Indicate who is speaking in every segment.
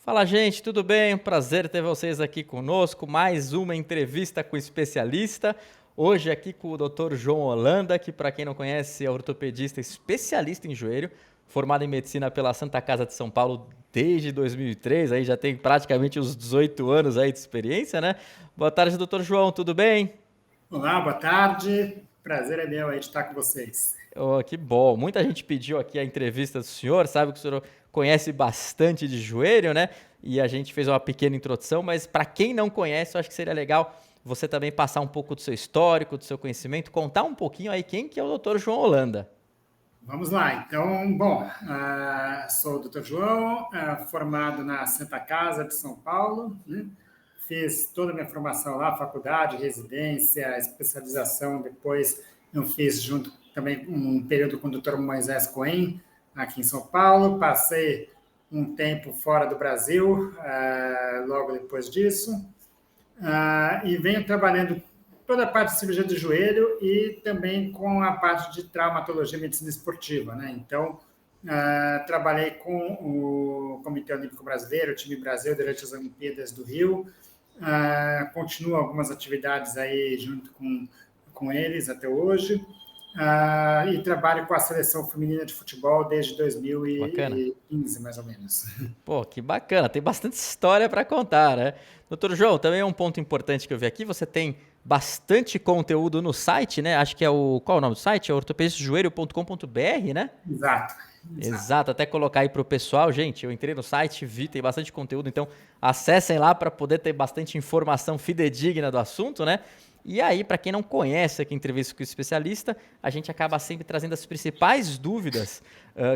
Speaker 1: Fala, gente, tudo bem? Prazer ter vocês aqui conosco. Mais uma entrevista com o especialista. Hoje aqui com o Dr. João Holanda, que para quem não conhece é ortopedista especialista em joelho, formado em medicina pela Santa Casa de São Paulo desde 2003, aí já tem praticamente uns 18 anos aí de experiência, né? Boa tarde, Dr. João, tudo bem?
Speaker 2: Olá, boa tarde. Prazer é meu aí de estar com vocês.
Speaker 1: Oh, que bom. Muita gente pediu aqui a entrevista do senhor, sabe que o senhor conhece bastante de joelho, né? E a gente fez uma pequena introdução, mas para quem não conhece, eu acho que seria legal você também passar um pouco do seu histórico, do seu conhecimento, contar um pouquinho aí quem que é o Dr. João Holanda.
Speaker 2: Vamos lá, então, bom, sou o Dr. João, formado na Santa Casa de São Paulo, né? Fiz toda a minha formação lá, faculdade, residência, especialização, depois eu fiz junto também um período com o Dr. Moisés Cohen, aqui em São Paulo, passei um tempo fora do Brasil, logo depois disso, e venho trabalhando toda a parte de cirurgia do joelho e também com a parte de traumatologia e medicina esportiva, né? Então, trabalhei com o Comitê Olímpico Brasileiro, o time Brasil, durante as Olimpíadas do Rio. Continuo algumas atividades aí junto com eles até hoje. E trabalho com a seleção feminina de futebol desde
Speaker 1: Bacana.
Speaker 2: 2015, mais ou menos.
Speaker 1: Pô, que bacana, tem bastante história para contar, né? Doutor João, também é um ponto importante que eu vi aqui, você tem bastante conteúdo no site, né? Acho que é o... Qual é o nome do site? É ortopedistajoelho.com.br, né?
Speaker 2: Exato, exato.
Speaker 1: Exato, até colocar aí pro pessoal, gente, eu entrei no site, vi, tem bastante conteúdo, então acessem lá para poder ter bastante informação fidedigna do assunto, né? E aí, para quem não conhece aqui entrevista com o especialista, a gente acaba sempre trazendo as principais dúvidas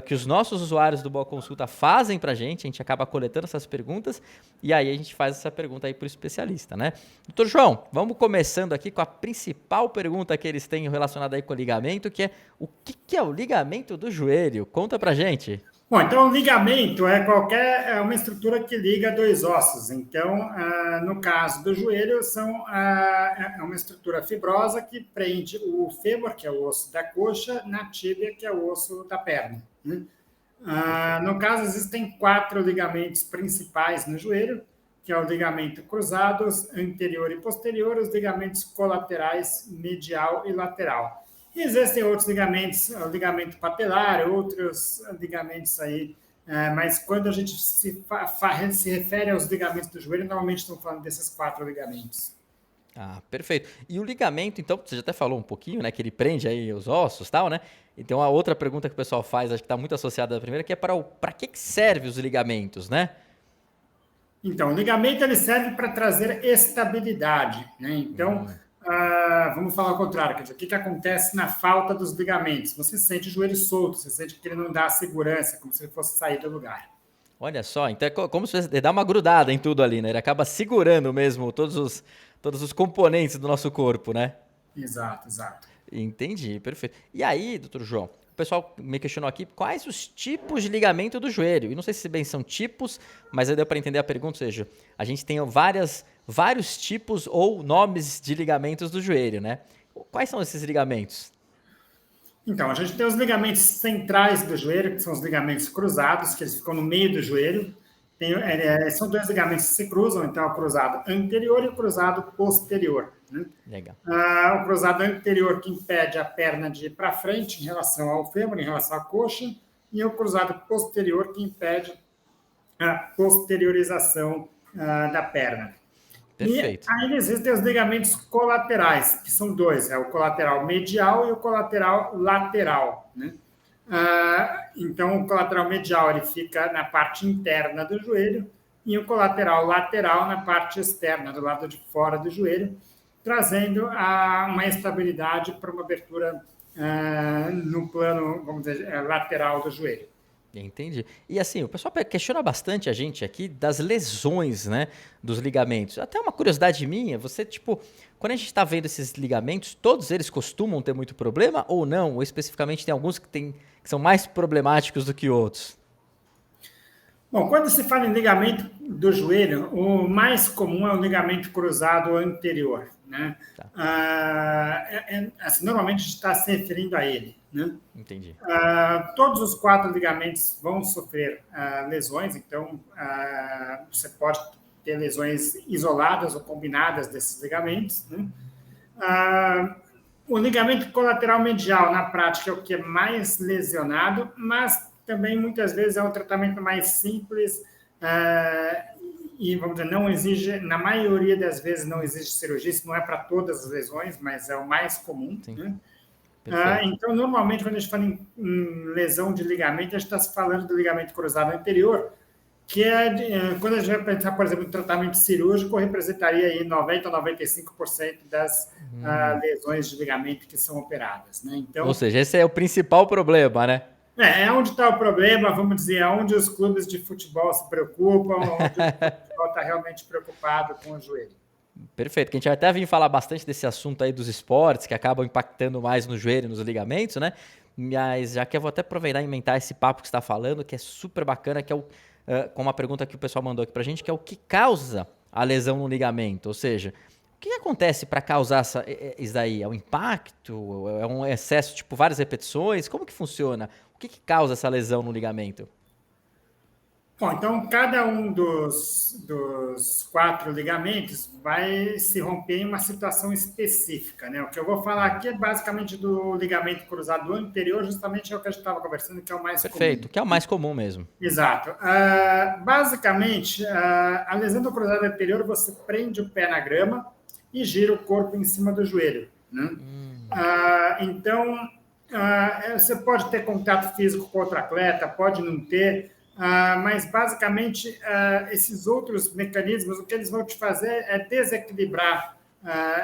Speaker 1: que os nossos usuários do Boa Consulta fazem para a gente acaba coletando essas perguntas e aí a gente faz essa pergunta aí para o especialista, né? Doutor João, vamos começando aqui com a principal pergunta que eles têm relacionada aí com o ligamento, que é o que é o ligamento do joelho? Conta pra gente.
Speaker 2: Bom, então o ligamento é uma estrutura que liga dois ossos. Então, no caso do joelho, é uma estrutura fibrosa que prende o fêmur, que é o osso da coxa, na tíbia, que é o osso da perna, né?
Speaker 1: Perfeito.
Speaker 2: No caso, existem quatro ligamentos principais no joelho, que é o ligamento cruzado, anterior e posterior, os ligamentos colaterais, medial e lateral. E existem outros ligamentos, o ligamento patelar, outros ligamentos aí, mas quando a gente se refere aos ligamentos do joelho, normalmente estamos falando desses quatro ligamentos.
Speaker 1: Ah, perfeito. E o ligamento, então, você já até falou um pouquinho, né, que ele prende aí os ossos e tal, né? Então, a outra pergunta que o pessoal faz, acho que está muito associada à primeira, que é para que serve os ligamentos, né?
Speaker 2: Então, o ligamento ele serve para trazer estabilidade, né? Então, vamos falar ao contrário, quer dizer, o que acontece na falta dos ligamentos? Você sente o joelho solto, você sente que ele não dá segurança, como se ele fosse sair do lugar.
Speaker 1: Olha só, então é como se ele dá uma grudada em tudo ali, né? Ele acaba segurando mesmo todos os componentes do nosso corpo, né?
Speaker 2: Exato, exato.
Speaker 1: Entendi, perfeito. E aí, doutor João, o pessoal me questionou aqui quais os tipos de ligamento do joelho. E não sei se bem são tipos, mas aí deu para entender a pergunta, ou seja, a gente tem vários tipos ou nomes de ligamentos do joelho, né? Quais são esses ligamentos?
Speaker 2: Então, a gente tem os ligamentos centrais do joelho, que são os ligamentos cruzados, que eles ficam no meio do joelho. São dois ligamentos que se cruzam, então é o cruzado anterior e o cruzado posterior, né?
Speaker 1: Legal.
Speaker 2: O cruzado anterior que impede a perna de ir para frente em relação ao fêmur, em relação à coxa, e o cruzado posterior que impede a posteriorização da perna. E
Speaker 1: Perfeito.
Speaker 2: ainda existem os ligamentos colaterais, que são dois, é o colateral medial e o colateral lateral, né? Então, o colateral medial ele fica na parte interna do joelho e o colateral lateral na parte externa, do lado de fora do joelho, trazendo uma estabilidade para uma abertura no plano, vamos dizer, lateral do joelho.
Speaker 1: Entendi. E assim, o pessoal questiona bastante a gente aqui das lesões, né, dos ligamentos. Até uma curiosidade minha, você, tipo, quando a gente está vendo esses ligamentos, todos eles costumam ter muito problema ou não? Ou especificamente tem alguns que são mais problemáticos do que outros?
Speaker 2: Bom, quando se fala em ligamento do joelho, o mais comum é o ligamento cruzado anterior. né?
Speaker 1: Tá.
Speaker 2: Assim, normalmente a gente está se referindo a ele, né?
Speaker 1: Entendi.
Speaker 2: Todos os 4 ligamentos vão sofrer lesões, então você pode ter lesões isoladas ou combinadas desses ligamentos, né? O ligamento colateral medial, na prática, é o que é mais lesionado, mas também muitas vezes é um tratamento mais simples e, vamos dizer, não exige, na maioria das vezes, não exige cirurgia. Isso não é para todas as lesões, mas é o mais comum.
Speaker 1: Sim.
Speaker 2: Né?
Speaker 1: Perfeito.
Speaker 2: Então, normalmente, quando a gente fala em lesão de ligamento, a gente está falando do ligamento cruzado anterior, que quando a gente vai pensar, por exemplo, em tratamento cirúrgico, representaria aí 90% a 95% das lesões de ligamento que são operadas. Né? Então,
Speaker 1: ou seja, esse é o principal problema, né?
Speaker 2: É onde está o problema, vamos dizer, onde os clubes de futebol se preocupam, onde o futebol está realmente preocupado com o joelho.
Speaker 1: Perfeito, que a gente vai até vir falar bastante desse assunto aí dos esportes, que acabam impactando mais no joelho e nos ligamentos, né? Mas já que eu vou até aproveitar e inventar esse papo que você está falando, que é super bacana, que é com uma pergunta que o pessoal mandou aqui pra gente, que é o que causa a lesão no ligamento, ou seja, o que acontece para causar isso daí? É um impacto? É um excesso, tipo, várias repetições? Como que funciona? O que causa essa lesão no ligamento?
Speaker 2: Bom, então cada um dos 4 ligamentos vai se romper em uma situação específica, né? O que eu vou falar aqui é basicamente do ligamento cruzado anterior, justamente é o que a gente estava conversando, que é o mais comum.
Speaker 1: Perfeito, que é o mais comum mesmo.
Speaker 2: Exato. Basicamente, a lesão do cruzado anterior, você prende o pé na grama e gira o corpo em cima do joelho. Né? Então, você pode ter contato físico com outro atleta, pode não ter, mas basicamente esses outros mecanismos, o que eles vão te fazer é desequilibrar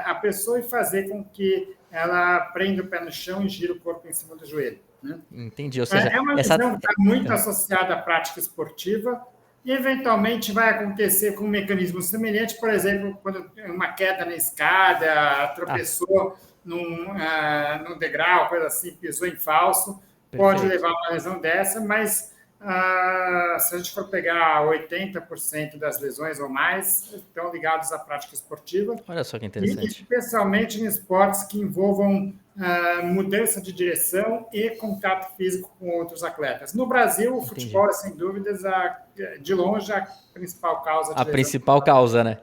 Speaker 2: a pessoa e fazer com que ela prenda o pé no chão e gira o corpo em cima do joelho. Né?
Speaker 1: Entendi, ou seja...
Speaker 2: É uma lesão que está muito associada à prática esportiva e, eventualmente, vai acontecer com um mecanismo semelhante, por exemplo, quando uma queda na escada, tropeçou num degrau, coisa assim, pisou em falso, pode levar a uma lesão dessa, mas se a gente for pegar 80% das lesões ou mais, estão ligados à prática esportiva.
Speaker 1: Olha só que interessante.
Speaker 2: E especialmente em esportes que envolvam mudança de direção e contato físico com outros atletas. No Brasil, o futebol é, sem dúvidas, de longe, a principal causa de lesão.
Speaker 1: A principal causa, né?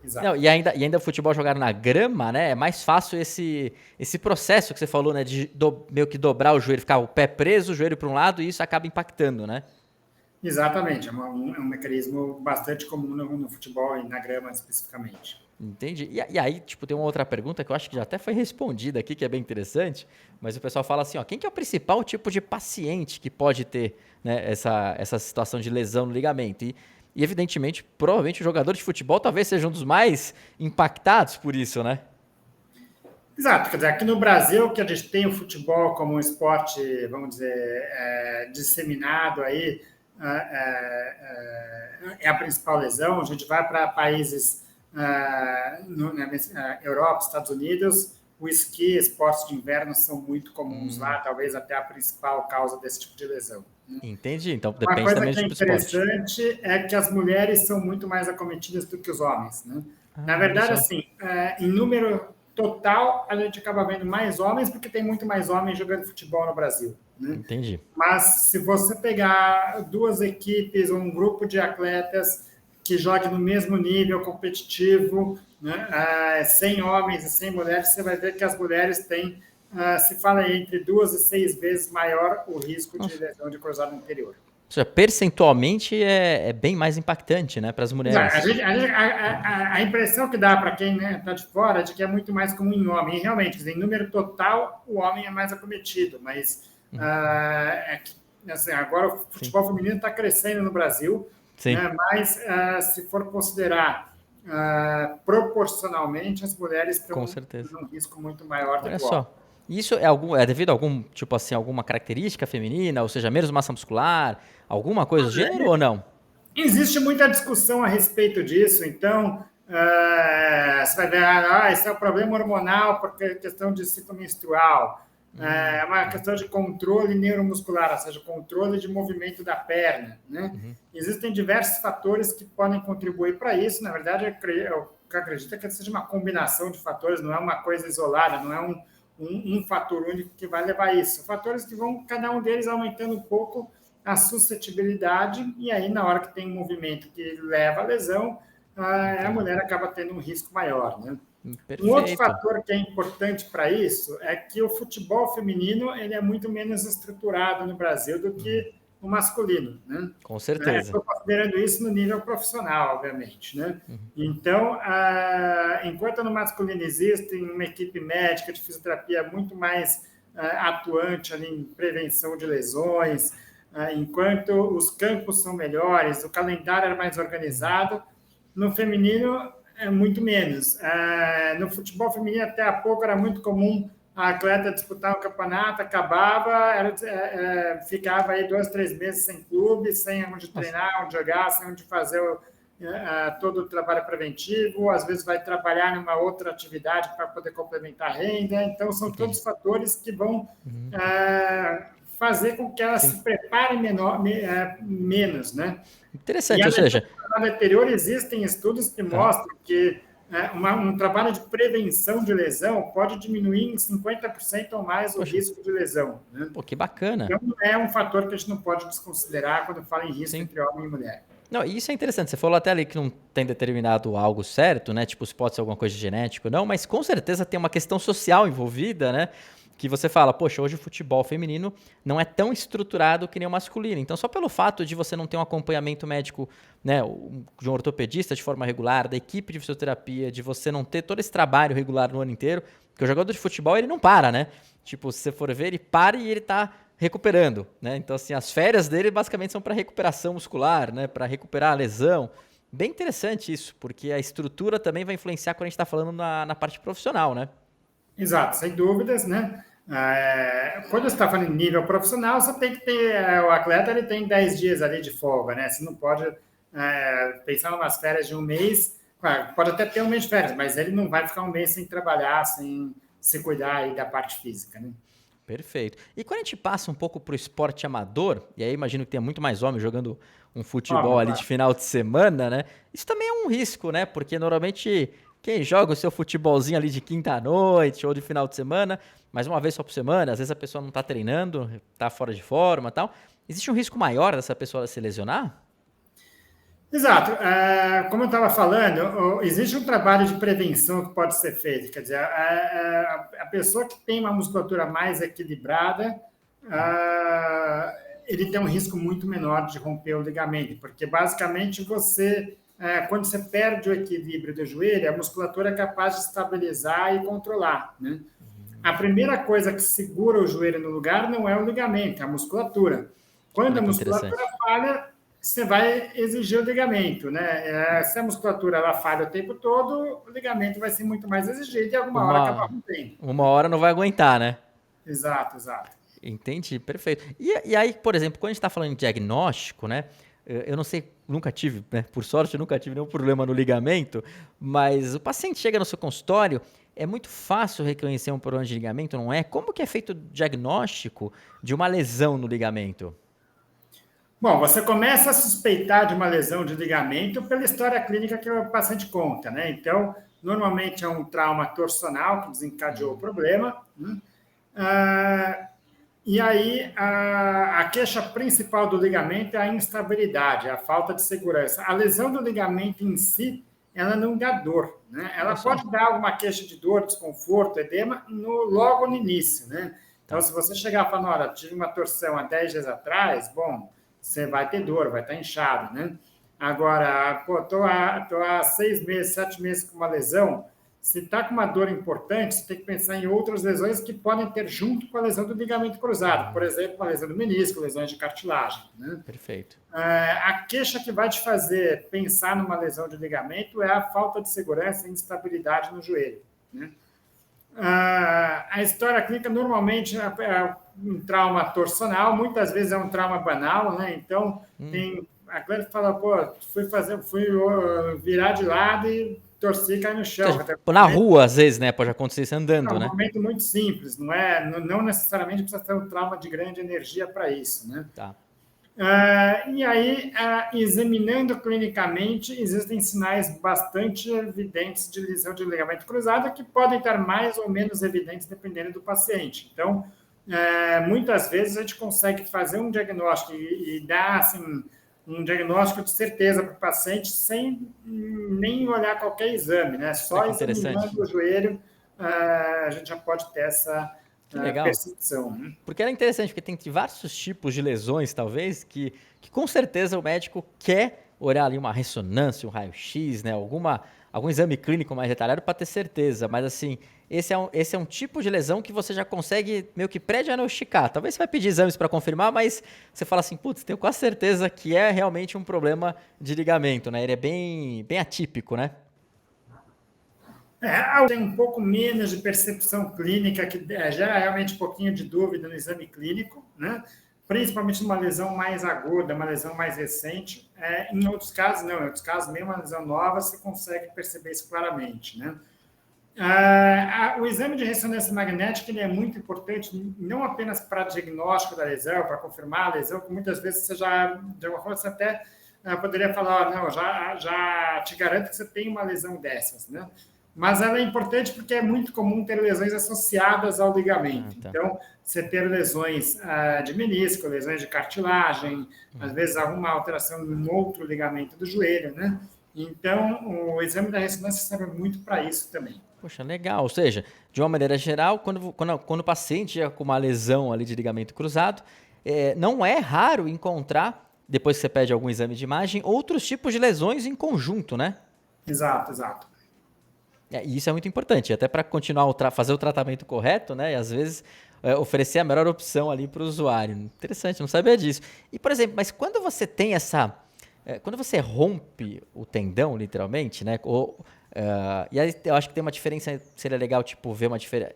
Speaker 2: Exato.
Speaker 1: Não, e ainda o futebol jogar na grama, né? É mais fácil esse processo que você falou, né? De meio que dobrar o joelho, ficar o pé preso, o joelho para um lado, e isso acaba impactando, né?
Speaker 2: Exatamente. É um mecanismo bastante comum no futebol e na grama especificamente.
Speaker 1: Entendi. E aí, tipo, tem uma outra pergunta que eu acho que já até foi respondida aqui, que é bem interessante, mas o pessoal fala assim, ó, quem que é o principal tipo de paciente que pode ter, né, essa situação de lesão no ligamento? E, evidentemente, provavelmente o jogador de futebol talvez seja um dos mais impactados por isso, né?
Speaker 2: Exato. Quer dizer, aqui no Brasil, que a gente tem o futebol como um esporte, vamos dizer, disseminado aí, é a principal lesão. A gente vai para países na Europa, Estados Unidos, o esqui, esportes de inverno são muito comuns lá, talvez até a principal causa desse tipo de lesão.
Speaker 1: Entendi, então
Speaker 2: Uma
Speaker 1: depende
Speaker 2: coisa
Speaker 1: também
Speaker 2: que é
Speaker 1: do tipo de esporte.
Speaker 2: interessante é que as mulheres são muito mais acometidas do que os homens. Né? Na verdade, assim, em número total, a gente acaba vendo mais homens, porque tem muito mais homens jogando futebol no Brasil. Né?
Speaker 1: Entendi.
Speaker 2: Mas se você pegar 2 equipes ou um grupo de atletas que joguem no mesmo nível competitivo, né, 100 homens e 100 mulheres, você vai ver que as mulheres têm, se fala entre 2 e 6 vezes maior o risco de lesão de cruzado anterior.
Speaker 1: Ou seja, percentualmente é bem mais impactante, né, para as mulheres.
Speaker 2: A impressão que dá para quem está de fora é de que é muito mais comum em homem. E realmente, em número total, o homem é mais acometido, mas assim, agora o futebol feminino está crescendo no Brasil, né, mas se for considerar proporcionalmente, as mulheres estão num risco muito maior do que o homem.
Speaker 1: Olha só. Isso é devido a alguma característica feminina, ou seja, menos massa muscular, alguma coisa do gênero ou não?
Speaker 2: Existe muita discussão a respeito disso, então você vai ver, isso é um problema hormonal porque é questão de ciclo menstrual. É uma questão de controle neuromuscular, ou seja, controle de movimento da perna, né? Existem diversos fatores que podem contribuir para isso. Na verdade, eu acredito que seja uma combinação de fatores, não é uma coisa isolada, não é um fator único que vai levar a isso. São fatores que vão, cada um deles, aumentando um pouco a suscetibilidade, e aí, na hora que tem um movimento que leva à lesão, a mulher acaba tendo um risco maior, né? Um outro
Speaker 1: Perfeito.
Speaker 2: fator que é importante para isso é que o futebol feminino ele é muito menos estruturado no Brasil do que o masculino, né?
Speaker 1: Com certeza.
Speaker 2: Estou considerando isso no nível profissional, obviamente, né? Então, enquanto no masculino existe uma equipe médica de fisioterapia muito mais atuante ali em prevenção de lesões, enquanto os campos são melhores, o calendário é mais organizado, no feminino é muito menos. No futebol feminino, até há pouco, era muito comum a atleta disputar um campeonato, acabava, ficava aí 2, 3 meses sem clube, sem onde treinar, onde jogar, sem onde fazer todo o trabalho preventivo, às vezes vai trabalhar numa outra atividade para poder complementar a renda. Então, são todos fatores que vão fazer com que ela se prepare menos, né?
Speaker 1: Interessante, ou seja...
Speaker 2: No anterior, existem estudos que mostram que um trabalho de prevenção de lesão pode diminuir em 50% ou mais o risco de lesão. Né?
Speaker 1: Pô, que bacana.
Speaker 2: Então, é um fator que a gente não pode desconsiderar quando fala em risco entre homem e mulher.
Speaker 1: Não, isso é interessante. Você falou até ali que não tem determinado algo certo, né? Tipo, se pode ser alguma coisa genética ou não, mas com certeza tem uma questão social envolvida, né? Que você fala, poxa, hoje o futebol feminino não é tão estruturado que nem o masculino. Então, só pelo fato de você não ter um acompanhamento médico, né, de um ortopedista de forma regular, da equipe de fisioterapia, de você não ter todo esse trabalho regular no ano inteiro, porque o jogador de futebol, ele não para, né? Tipo, se você for ver, ele para e ele tá recuperando, né? Então, assim, as férias dele basicamente são para recuperação muscular, né? Para recuperar a lesão. Bem interessante isso, porque a estrutura também vai influenciar quando a gente está falando na parte profissional, né?
Speaker 2: Exato, sem dúvidas, né? Quando você está falando em nível profissional, você tem que ter, o atleta ele tem 10 dias ali de folga, né? Você não pode pensar em umas férias de um mês, claro, pode até ter um mês de férias, mas ele não vai ficar um mês sem trabalhar, sem se cuidar aí da parte física, né?
Speaker 1: Perfeito. E quando a gente passa um pouco para o esporte amador, e aí imagino que tem muito mais homens jogando um futebol ali de final de semana, né? Isso também é um risco, né? Porque normalmente quem joga o seu futebolzinho ali de quinta à noite ou de final de semana, mais uma vez só por semana, às vezes a pessoa não está treinando, está fora de forma e tal. Existe um risco maior dessa pessoa se lesionar?
Speaker 2: Exato. Como eu estava falando, existe um trabalho de prevenção que pode ser feito. Quer dizer, a pessoa que tem uma musculatura mais equilibrada, ele tem um risco muito menor de romper o ligamento, porque basicamente quando você perde o equilíbrio do joelho, a musculatura é capaz de estabilizar e controlar, né? A primeira coisa que segura o joelho no lugar não é o ligamento, é a musculatura. Quando a musculatura falha, você vai exigir o ligamento, né? Se a musculatura ela falha o tempo todo, o ligamento vai ser muito mais exigido e alguma hora acaba rompendo.
Speaker 1: Uma hora não vai aguentar, né?
Speaker 2: Exato, exato.
Speaker 1: Entendi, perfeito. E aí, por exemplo, quando a gente está falando de diagnóstico, né? Eu não sei, nunca tive, né? Por sorte, eu nunca tive nenhum problema no ligamento, mas o paciente chega no seu consultório, é muito fácil reconhecer um problema de ligamento, não é? Como que é feito o diagnóstico de uma lesão no ligamento?
Speaker 2: Bom, você começa a suspeitar de uma lesão de ligamento pela história clínica que o paciente conta, né? Então, normalmente é um trauma torsional que desencadeou o problema, né? E aí, a queixa principal do ligamento é a instabilidade, a falta de segurança. A lesão do ligamento em si, ela não dá dor, né? Ela pode dar alguma queixa de dor, desconforto, edema, logo no início, né? Então, se você chegar e falar, olha, tive uma torção há 10 dias atrás, bom, você vai ter dor, vai estar inchado, né? Agora, tô há 6 meses, 7 meses com uma lesão, se está com uma dor importante, você tem que pensar em outras lesões que podem ter junto com a lesão do ligamento cruzado. Por exemplo, uma lesão do menisco, lesões de cartilagem. Né?
Speaker 1: Perfeito.
Speaker 2: A queixa que vai te fazer pensar numa lesão de ligamento é a falta de segurança e instabilidade no joelho. Né? A história clínica normalmente é um trauma torsional, muitas vezes é um trauma banal, né? Então, a cliente fala, fui virar de lado e torcer e cair no
Speaker 1: Ou
Speaker 2: chão.
Speaker 1: seja, na rua, às vezes, né? Pode acontecer isso
Speaker 2: É
Speaker 1: andando,
Speaker 2: um
Speaker 1: né?
Speaker 2: momento muito simples, não necessariamente precisa ter um trauma de grande energia para isso, né?
Speaker 1: Tá.
Speaker 2: E aí, examinando clinicamente, existem sinais bastante evidentes de lesão de ligamento cruzado que podem estar mais ou menos evidentes dependendo do paciente. Então, muitas vezes a gente consegue fazer um diagnóstico e dar assim, um diagnóstico de certeza para o paciente sem nem olhar qualquer exame, né?
Speaker 1: Olha
Speaker 2: Só
Speaker 1: que interessante.
Speaker 2: examinando o joelho, a gente já pode ter essa
Speaker 1: Que legal.
Speaker 2: percepção, né?
Speaker 1: Porque era interessante, porque tem vários tipos de lesões, talvez, que com certeza o médico quer olhar ali uma ressonância, um raio-x, né? Algum exame clínico mais detalhado para ter certeza. Mas, assim, esse é um tipo de lesão que você já consegue meio que pré-diagnosticar. Talvez você vai pedir exames para confirmar, mas você fala assim, putz, tenho quase certeza que é realmente um problema de ligamento, né? Ele é bem atípico, né?
Speaker 2: Tem um pouco menos de percepção clínica, que gera realmente um pouquinho de dúvida no exame clínico, né? Principalmente numa lesão mais aguda, uma lesão mais recente. Em outros casos, não. Em outros casos, mesmo uma lesão nova, você consegue perceber isso claramente, né? O exame de ressonância magnética ele é muito importante, não apenas para diagnóstico da lesão, para confirmar a lesão, que muitas vezes você já, de alguma forma, você até poderia falar, não, já te garanto que você tem uma lesão dessas, né? Mas ela é importante porque é muito comum ter lesões associadas ao ligamento.
Speaker 1: Tá.
Speaker 2: Então, você ter lesões de menisco, lesões de cartilagem, às vezes alguma alteração em outro ligamento do joelho, né? Então, o exame da ressonância serve muito para isso também.
Speaker 1: Poxa, legal. Ou seja, de uma maneira geral, quando o paciente já com uma lesão ali de ligamento cruzado, não é raro encontrar, depois que você pede algum exame de imagem, outros tipos de lesões em conjunto, né?
Speaker 2: Exato, exato.
Speaker 1: E isso é muito importante, até para continuar fazer o tratamento correto, né? E às vezes oferecer a melhor opção ali para o usuário. Interessante, não sabia disso. E, por exemplo, mas quando você tem quando você rompe o tendão, literalmente, né? E aí eu acho que tem uma diferença, seria legal, tipo,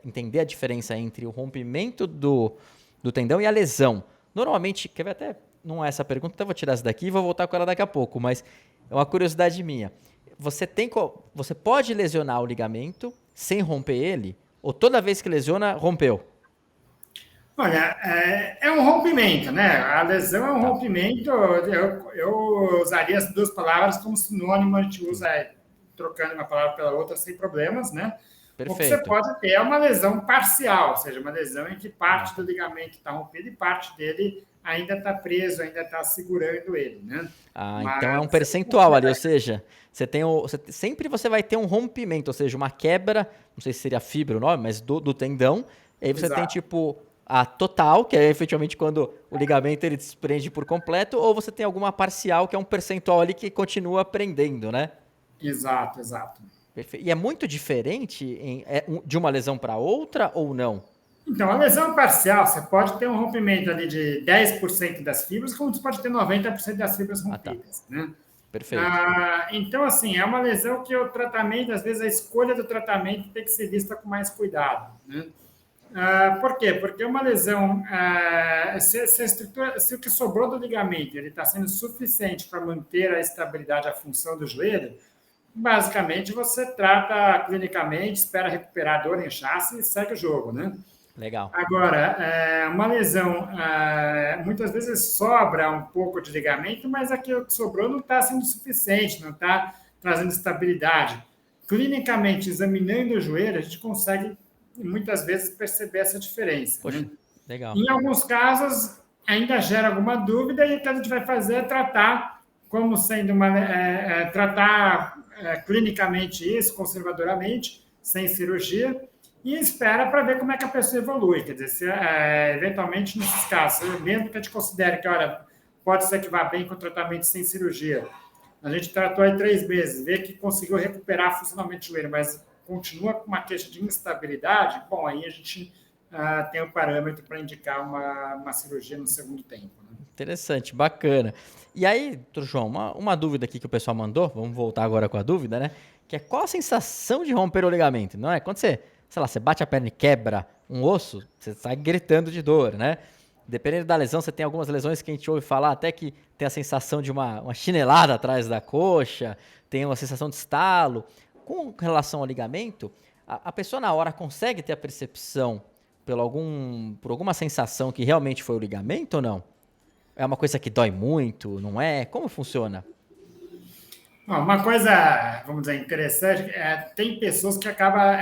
Speaker 1: entender a diferença entre o rompimento do tendão e a lesão. Normalmente, quer ver até, não é essa pergunta, então eu vou tirar essa daqui e vou voltar com ela daqui a pouco, mas é uma curiosidade minha. Você pode lesionar o ligamento sem romper ele? Ou toda vez que lesiona, rompeu?
Speaker 2: Olha, é um rompimento, né? A lesão é um
Speaker 1: Tá.
Speaker 2: rompimento. Eu usaria as duas palavras como sinônimo, a gente usa trocando uma palavra pela outra sem problemas, né? O que você
Speaker 1: Perfeito.
Speaker 2: pode ter é uma lesão parcial, ou seja, uma lesão em que parte do ligamento está rompido e parte dele ainda está preso, ainda está segurando ele, né?
Speaker 1: Então é um
Speaker 2: Mas
Speaker 1: percentual ali, ou seja, sempre você vai ter um rompimento, ou seja, uma quebra, não sei se seria fibra o nome, mas do tendão, e aí você tem
Speaker 2: exato,
Speaker 1: tipo a total, que é efetivamente quando o ligamento ele desprende por completo, ou você tem alguma parcial, que é um percentual ali que continua prendendo, né?
Speaker 2: exato, exato.
Speaker 1: E é muito diferente de uma lesão para outra ou não?
Speaker 2: Então, a lesão parcial, você pode ter um rompimento ali de 10% das fibras, como você pode ter 90% das fibras
Speaker 1: Tá.
Speaker 2: rompidas, né?
Speaker 1: Perfeito.
Speaker 2: Então, assim, é uma lesão que o tratamento, às vezes a escolha do tratamento tem que ser vista com mais cuidado, né? Por quê? Porque uma lesão, se o que sobrou do ligamento ele está sendo suficiente para manter a estabilidade, a função do joelho, basicamente você trata clinicamente, espera recuperar a dor, inchaço e segue o jogo, né?
Speaker 1: Legal.
Speaker 2: Agora, uma lesão, muitas vezes sobra um pouco de ligamento, mas aquilo que sobrou não está sendo suficiente, não está trazendo estabilidade. Clinicamente, examinando o joelho, a gente consegue muitas vezes perceber essa diferença,
Speaker 1: Poxa,
Speaker 2: né?
Speaker 1: legal.
Speaker 2: Em alguns casos, ainda gera alguma dúvida e o que a gente vai fazer é tratar como sendo tratar clinicamente isso, conservadoramente, sem cirurgia, e espera para ver como é que a pessoa evolui. Quer dizer, eventualmente, nesses casos, mesmo que a gente considere que, olha, pode ser que vá bem com o tratamento sem cirurgia, a gente tratou aí 3 meses, vê que conseguiu recuperar funcionalmente o joelho, mas continua com uma queixa de instabilidade, bom, aí a gente tem um parâmetro para indicar uma cirurgia no segundo tempo. Né?
Speaker 1: Interessante, bacana. E aí, doutor João, uma dúvida aqui que o pessoal mandou, vamos voltar agora com a dúvida, né? Que é qual a sensação de romper o ligamento? Não é? Quando você, sei lá, você bate a perna e quebra um osso, você sai gritando de dor, né? Dependendo da lesão, você tem algumas lesões que a gente ouve falar até que tem a sensação de uma chinelada atrás da coxa, tem uma sensação de estalo. com relação ao ligamento, a pessoa na hora consegue ter a percepção por alguma sensação que realmente foi o ligamento ou não? É uma coisa que dói muito, não é? Como funciona?
Speaker 2: Bom, uma coisa, vamos dizer, interessante, tem pessoas que acabam.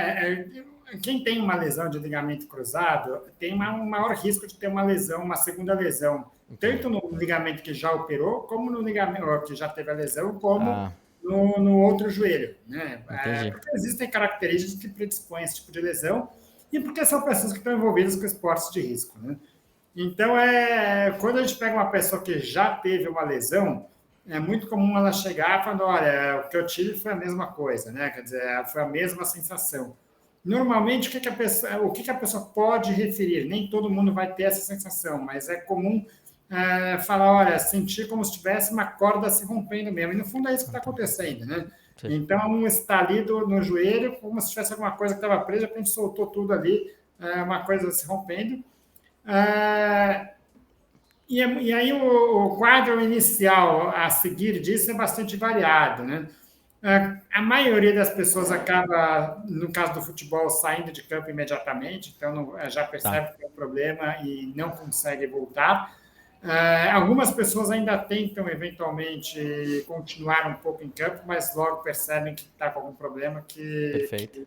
Speaker 2: Quem tem uma lesão de ligamento cruzado tem um maior risco de ter uma lesão, uma segunda lesão,
Speaker 1: Entendi.
Speaker 2: tanto no ligamento que já operou, como no ligamento que já teve a lesão, como
Speaker 1: Ah,
Speaker 2: no outro joelho. Né?
Speaker 1: entendi.
Speaker 2: Porque existem características que predispõem a esse tipo de lesão e porque são pessoas que estão envolvidas com esportes de risco. Né? Então, quando a gente pega uma pessoa que já teve uma lesão, é muito comum ela chegar falando, olha, o que eu tive foi a mesma coisa, né? Quer dizer, foi a mesma sensação. Normalmente, o que a pessoa pode referir? Nem todo mundo vai ter essa sensação, mas é comum falar, olha, sentir como se tivesse uma corda se rompendo mesmo. E no fundo é isso que está acontecendo, né?
Speaker 1: Sim.
Speaker 2: Então, um estalido no joelho, como se tivesse alguma coisa que estava presa, a gente soltou tudo ali, uma coisa se rompendo. E aí o quadro inicial a seguir disso é bastante variado, né? A maioria das pessoas acaba, no caso do futebol, saindo de campo imediatamente, então já
Speaker 1: Tá.
Speaker 2: percebe que tem um problema e não consegue voltar. Algumas pessoas ainda tentam, eventualmente, continuar um pouco em campo, mas logo percebem que está com algum problema que
Speaker 1: Perfeito.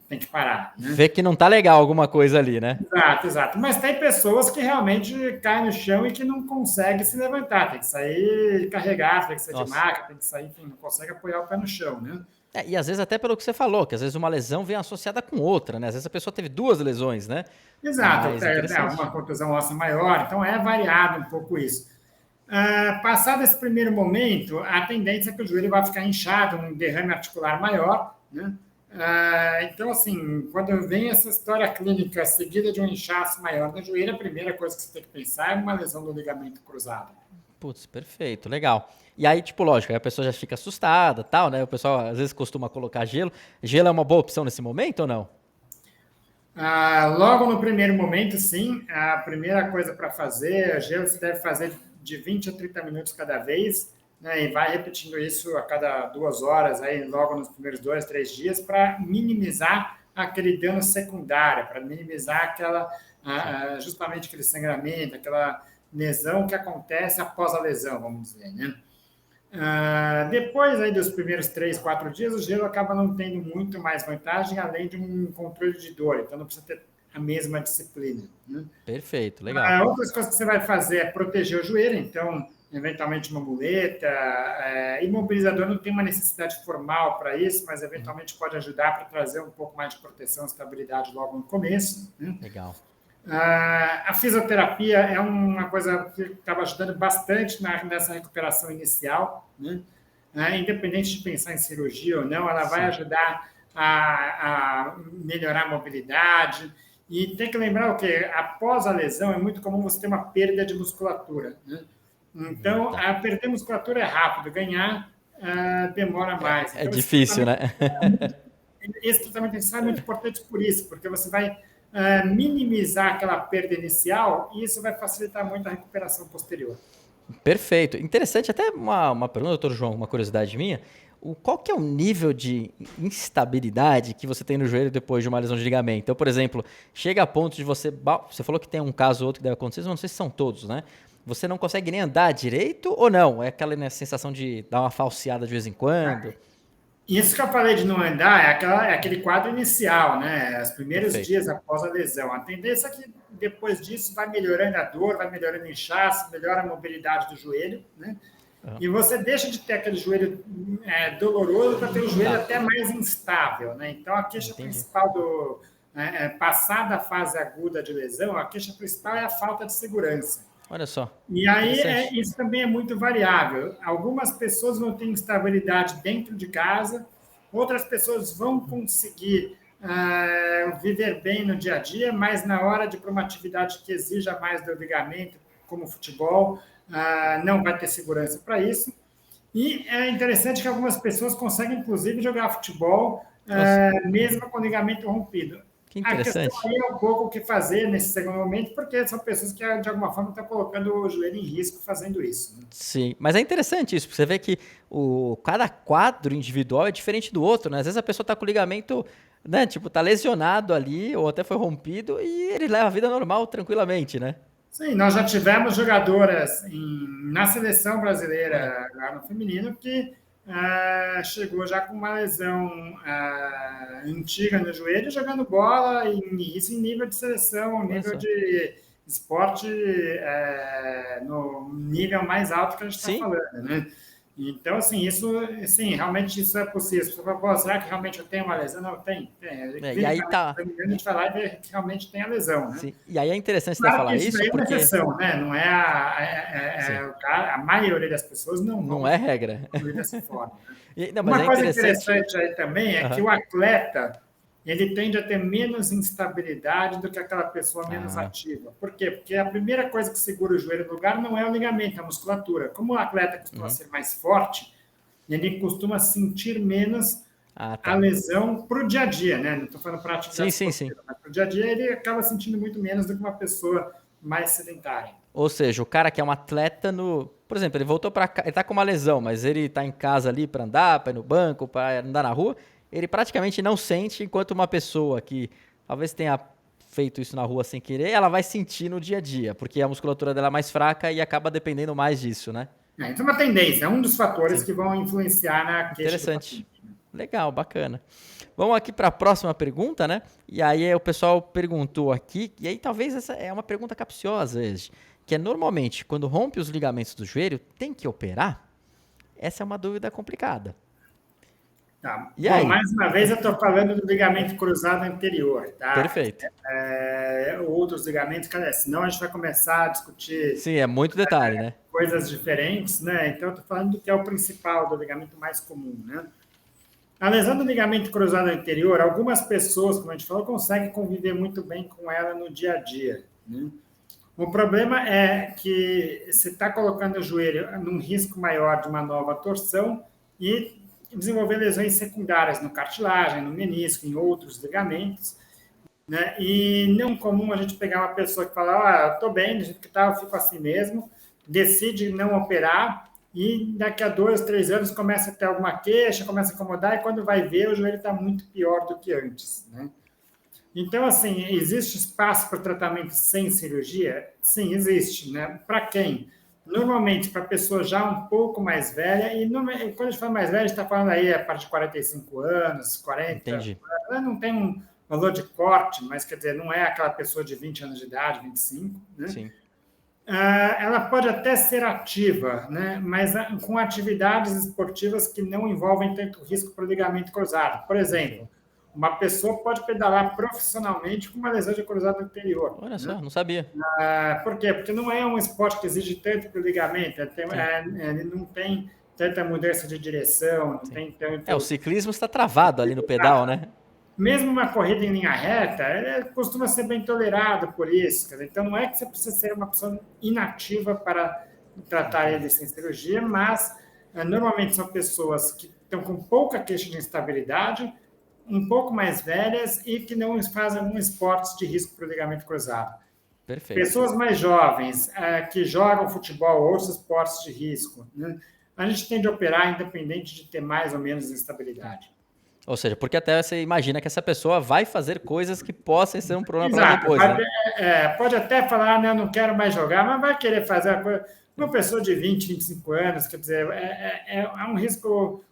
Speaker 2: tem que parar. Né?
Speaker 1: Vê que não tá legal alguma coisa ali, né?
Speaker 2: Exato, exato. Mas tem pessoas que realmente caem no chão e que não conseguem se levantar. Tem que sair carregado, tem que sair de
Speaker 1: Nossa.
Speaker 2: maca, tem que sair, enfim, não consegue apoiar o pé no chão, né?
Speaker 1: E às vezes até pelo que você falou, que às vezes uma lesão vem associada com outra, né? Às vezes a pessoa teve duas lesões, né?
Speaker 2: Exato,
Speaker 1: Mas interessante.
Speaker 2: uma contusão óssea maior, então é variado um pouco isso. Passado esse primeiro momento, a tendência é que o joelho vai ficar inchado, um derrame articular maior, né? Então, assim, quando vem essa história clínica seguida de um inchaço maior no joelho, a primeira coisa que você tem que pensar é uma lesão do ligamento cruzado.
Speaker 1: Putz, perfeito, legal. E aí, tipo, lógico, aí a pessoa já fica assustada, tal, né? O pessoal às vezes costuma colocar gelo. Gelo é uma boa opção nesse momento ou não?
Speaker 2: Logo no primeiro momento, sim, a primeira coisa para fazer, gelo você deve fazer de 20 a 30 minutos cada vez, né, e vai repetindo isso a cada 2 horas, aí logo nos primeiros 2, 3 dias, para minimizar aquele dano secundário, para minimizar justamente aquele sangramento, aquela lesão que acontece após a lesão, vamos dizer, né? Depois aí dos primeiros 3, 4 dias, o gelo acaba não tendo muito mais vantagem, além de um controle de dor, então não precisa ter a mesma disciplina. Né?
Speaker 1: Perfeito, legal.
Speaker 2: Outras coisas que você vai fazer é proteger o joelho, então, eventualmente uma muleta, imobilizador não tem uma necessidade formal para isso, mas eventualmente pode ajudar para trazer um pouco mais de proteção e estabilidade logo no começo. Né?
Speaker 1: Legal.
Speaker 2: A fisioterapia é uma coisa que acaba ajudando bastante nessa recuperação inicial, né? Independente de pensar em cirurgia ou não, ela vai
Speaker 1: Sim.
Speaker 2: ajudar a melhorar a mobilidade. E tem que lembrar o que após a lesão é muito comum você ter uma perda de musculatura. Né? Então,
Speaker 1: Tá.
Speaker 2: perder musculatura é rápido, ganhar demora mais.
Speaker 1: É
Speaker 2: Então,
Speaker 1: difícil, né?
Speaker 2: esse tratamento inicial é muito importante por isso, porque você vai minimizar aquela perda inicial e isso vai facilitar muito a recuperação posterior.
Speaker 1: Perfeito. Interessante, até uma pergunta, doutor João, uma curiosidade minha. Qual que é o nível de instabilidade que você tem no joelho depois de uma lesão de ligamento? Então, por exemplo, chega a ponto de você falou que tem um caso ou outro que deve acontecer, mas não sei se são todos, né? Você não consegue nem andar direito ou não? É aquela, né, sensação de dar uma falseada de vez em quando?
Speaker 2: Isso que eu falei de não andar é aquele quadro inicial, né? Os primeiros
Speaker 1: Perfeito.
Speaker 2: dias após a lesão. A tendência é que depois disso vai melhorando a dor, vai melhorando o inchaço, melhora a mobilidade do joelho, né?
Speaker 1: Uhum.
Speaker 2: E você deixa de ter aquele joelho doloroso para ter o joelho
Speaker 1: Tá.
Speaker 2: até mais instável, né? Então a queixa principal passada a fase aguda de lesão, a queixa principal é a falta de segurança.
Speaker 1: Olha só.
Speaker 2: E aí,
Speaker 1: Interessante.
Speaker 2: isso também é muito variável. Algumas pessoas vão ter instabilidade dentro de casa, outras pessoas vão conseguir viver bem no dia a dia, mas na hora de uma atividade que exija mais do ligamento, como futebol, não vai ter segurança para isso. E é interessante que algumas pessoas conseguem, inclusive, jogar futebol mesmo com o ligamento rompido.
Speaker 1: Que Que
Speaker 2: A questão
Speaker 1: interessante.
Speaker 2: aí é um pouco o que fazer nesse segundo momento, porque são pessoas que, de alguma forma, estão colocando o joelho em risco fazendo isso. Né?
Speaker 1: Sim, mas é interessante isso, porque você vê que cada quadro individual é diferente do outro, né? Às vezes a pessoa tá com o ligamento, né, tipo, tá lesionado ali, ou até foi rompido, e ele leva a vida normal tranquilamente, né?
Speaker 2: Sim, nós já tivemos jogadoras na seleção
Speaker 1: Olha,
Speaker 2: brasileira, lá no feminino, que chegou já com uma lesão antiga no joelho, jogando bola, e isso em nível de seleção,
Speaker 1: olha
Speaker 2: nível
Speaker 1: só.
Speaker 2: de esporte no nível mais alto que a gente está
Speaker 1: Sim,
Speaker 2: falando, né? Então, assim, isso, sim, realmente isso é possível. Você fala, pô, será que realmente eu tenho uma lesão? Não, tem.
Speaker 1: e aí
Speaker 2: Clinicamente,
Speaker 1: tá.
Speaker 2: a gente vai lá e vê que realmente tem a lesão, né?
Speaker 1: Sim, e aí é interessante você
Speaker 2: Claro que
Speaker 1: falar
Speaker 2: isso
Speaker 1: isso,
Speaker 2: daí é uma
Speaker 1: porque,
Speaker 2: exceção, né? Não é
Speaker 1: sim,
Speaker 2: a maioria das pessoas não
Speaker 1: não
Speaker 2: vão
Speaker 1: é regra.
Speaker 2: evoluir dessa forma. Né?
Speaker 1: Não, mas
Speaker 2: Uma
Speaker 1: é
Speaker 2: coisa
Speaker 1: interessante.
Speaker 2: interessante aí também é que
Speaker 1: Aham.
Speaker 2: o atleta ele tende a ter menos instabilidade do que aquela pessoa menos
Speaker 1: Ah,
Speaker 2: ativa. Por quê? Porque a primeira coisa que segura o joelho no lugar não é o ligamento, é a musculatura. Como o atleta costuma
Speaker 1: uhum.
Speaker 2: ser mais forte, ele costuma sentir menos
Speaker 1: Ah,
Speaker 2: a
Speaker 1: tá.
Speaker 2: lesão para o dia a dia, né? Não estou falando para
Speaker 1: Sim,
Speaker 2: atividade
Speaker 1: sim, sim.
Speaker 2: esportiva, mas para o dia a dia ele acaba sentindo muito menos do que uma pessoa mais sedentária.
Speaker 1: Ou seja, o cara que é um atleta no. Por exemplo, ele voltou pra cá, ele tá com uma lesão, mas ele tá em casa ali pra andar, pra ir no banco, pra andar na rua, ele praticamente não sente, enquanto uma pessoa que talvez tenha feito isso na rua sem querer, ela vai sentir no dia a dia, porque a musculatura dela é mais fraca e acaba dependendo mais disso, né?
Speaker 2: Isso é uma tendência, é um dos fatores
Speaker 1: Sim.
Speaker 2: que vão influenciar na queixa do
Speaker 1: Interessante.
Speaker 2: paciente.
Speaker 1: Legal, bacana. Vamos aqui para a próxima pergunta, né? E aí o pessoal perguntou aqui, e aí talvez essa é uma pergunta capciosa, Ege, que é normalmente quando rompe os ligamentos do joelho, tem que operar? Essa é uma dúvida complicada.
Speaker 2: Tá.
Speaker 1: E
Speaker 2: Bom,
Speaker 1: aí?
Speaker 2: mais uma vez eu estou falando do ligamento cruzado anterior, tá?
Speaker 1: Perfeito.
Speaker 2: Outros ligamentos, cara, senão a gente vai começar a discutir
Speaker 1: Sim, é muito detalhe, né?
Speaker 2: coisas diferentes, né? Então eu estou falando do que é o principal, do ligamento mais comum, né? A lesão do ligamento cruzado anterior, algumas pessoas, como a gente falou, conseguem conviver muito bem com ela no dia a dia. Né? O problema é que você está colocando o joelho num risco maior de uma nova torção e desenvolver lesões secundárias no cartilagem, no menisco, em outros ligamentos. Né? E não é comum a gente pegar uma pessoa que fala, estou bem, do jeito que está, eu fico assim mesmo, decide não operar e daqui a 2, 3 anos começa a ter alguma queixa, começa a incomodar e quando vai ver o joelho está muito pior do que antes. Né? Então, assim, existe espaço para tratamento sem cirurgia? Sim, existe. Né? Para quem? Normalmente, para pessoa já um pouco mais velha, e quando a gente fala mais velha, a gente está falando aí a partir de 45 anos, 40,
Speaker 1: Entendi.
Speaker 2: não tem um valor de corte, mas quer dizer, não é aquela pessoa de 20 anos de idade, 25, né?
Speaker 1: Sim.
Speaker 2: Ela pode até ser ativa, né? Mas com atividades esportivas que não envolvem tanto risco para o ligamento cruzado. Por exemplo,
Speaker 1: Perfeito.
Speaker 2: uma pessoa pode pedalar profissionalmente com uma lesão de cruzado anterior.
Speaker 1: Olha
Speaker 2: Né?
Speaker 1: só, não sabia.
Speaker 2: Por quê? Porque não é um esporte que exige tanto para o ligamento,
Speaker 1: Sim,
Speaker 2: ele não tem tanta mudança de direção, não
Speaker 1: sim.
Speaker 2: tem
Speaker 1: O
Speaker 2: tanto.
Speaker 1: ciclismo está travado ali no pedal, né?
Speaker 2: Mesmo uma corrida em linha reta, ele costuma ser bem tolerado por isso. Então, não é que você precisa ser uma pessoa inativa para tratar ele
Speaker 1: Entendi.
Speaker 2: sem cirurgia, mas normalmente são pessoas que estão com pouca queixa de instabilidade, um pouco mais velhas e que não fazem algum esporte de risco para o ligamento cruzado.
Speaker 1: Perfeito.
Speaker 2: Pessoas mais jovens que jogam futebol ou outros esportes de risco, né? A gente tende a operar independente de ter mais ou menos instabilidade.
Speaker 1: Ou seja, porque até você imagina que essa pessoa vai fazer coisas que possam ser um problema para ela
Speaker 2: Exato.
Speaker 1: depois, né?
Speaker 2: Pode até falar, né, eu não quero mais jogar, mas vai querer fazer a coisa. Uma pessoa de 20, 25 anos, quer dizer, é um risco.